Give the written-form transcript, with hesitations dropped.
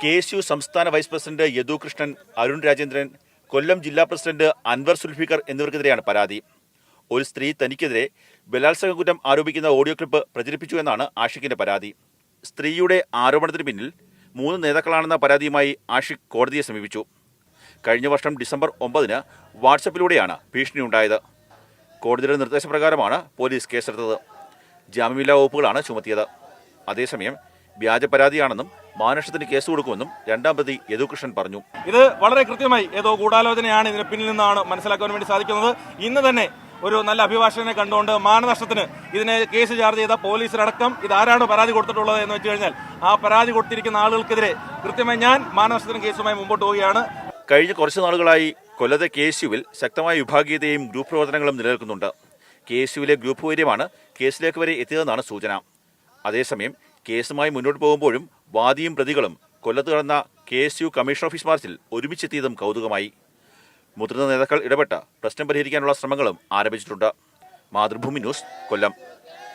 KSU സംസ്ഥാന vice president Yadu Krishnan, Arun Rajendran, കൊല്ലം ജില്ലാ president Anwar Zulfikar എന്നിവർക്കെതിരെയാണ് പരാതി. ഒരു സ്ത്രീ തനിക്കെതിരെ ബലാത്സംഗ കുറ്റം ആരോപിക്കുന്ന ഓഡിയോ ക്ലിപ്പ് പ്രചരിപ്പിച്ചു എന്നാണ് ആഷിഖിന്റെ പരാതി. സ്ത്രീയുടെ ആരോപണത്തിന് പിന്നിൽ 3 നേതാക്കളാണെന്ന പരാതിയുമായി ആഷിഖ് കോടതിയെ സമീപിച്ചു. കഴിഞ്ഞ വർഷം ഡിസംബർ 9-ന് വാട്സപ്പിലൂടെയാണ് ഭീഷണിയുണ്ടായത്. കോടതിയുടെ നിർദ്ദേശപ്രകാരമാണ് പോലീസ് കേസെടുത്തത്. ജാമ്യമില്ലാ വകുപ്പുകളാണ് ചുമത്തിയത്. അതേസമയം വ്യാജ പരാതിയാണെന്നും മാനനഷ്ടത്തിന് കേസ് കൊടുക്കുമെന്നും രണ്ടാം പ്രതി യദുകൃഷ്ണൻ പറഞ്ഞു. ഇത് വളരെ കൃത്യമായി ഏതോ ഗൂഢാലോചനയാണ് ഇതിന് പിന്നിൽ നിന്നാണ് മനസ്സിലാക്കാൻ വേണ്ടി സാധിക്കുന്നത്. ഇന്ന് തന്നെ ഒരു നല്ല അഭിഭാഷകനെ കണ്ടുകൊണ്ട് മാനനഷ്ടത്തിന് ഇതിനെ കേസ് ചാർജ് ചെയ്ത പോലീസിനടക്കം ഇതാരാണ് പരാതി കൊടുത്തിട്ടുള്ളത് എന്ന് വെച്ച് കഴിഞ്ഞാൽ ആ പരാതി കൊടുത്തിരിക്കുന്ന ആളുകൾക്കെതിരെ കൃത്യമായി ഞാൻ മാനനഷ്ടത്തിന് കേസുമായി മുമ്പോട്ട് പോവുകയാണ്. കഴിഞ്ഞ കുറച്ചു നാളുകളായി കൊല്ലത്തെ KSUവിൽ ശക്തമായ വിഭാഗീയതയും ഗ്രൂപ്പ് പ്രവർത്തനങ്ങളും നിലനിൽക്കുന്നുണ്ട്. KSUവിലെ ഗ്രൂപ്പ് വൈര്യമാണ് കേസിലേക്ക് വരെ എത്തിയതെന്നാണ് സൂചന. അതേസമയം കേസുമായി മുന്നോട്ട് പോകുമ്പോഴും വാദിയും പ്രതികളും കൊല്ലത്ത് നടന്ന KSU കമ്മീഷൻ ഓഫീസ് മാർച്ചിൽ ഒരുമിച്ചെത്തിയതും കൗതുകമായി. മുതിർന്ന നേതാക്കൾ ഇടപെട്ട് പ്രശ്നം പരിഹരിക്കാനുള്ള ശ്രമങ്ങളും ആരംഭിച്ചിട്ടുണ്ട്. മാതൃഭൂമി ന്യൂസ്, കൊല്ലം.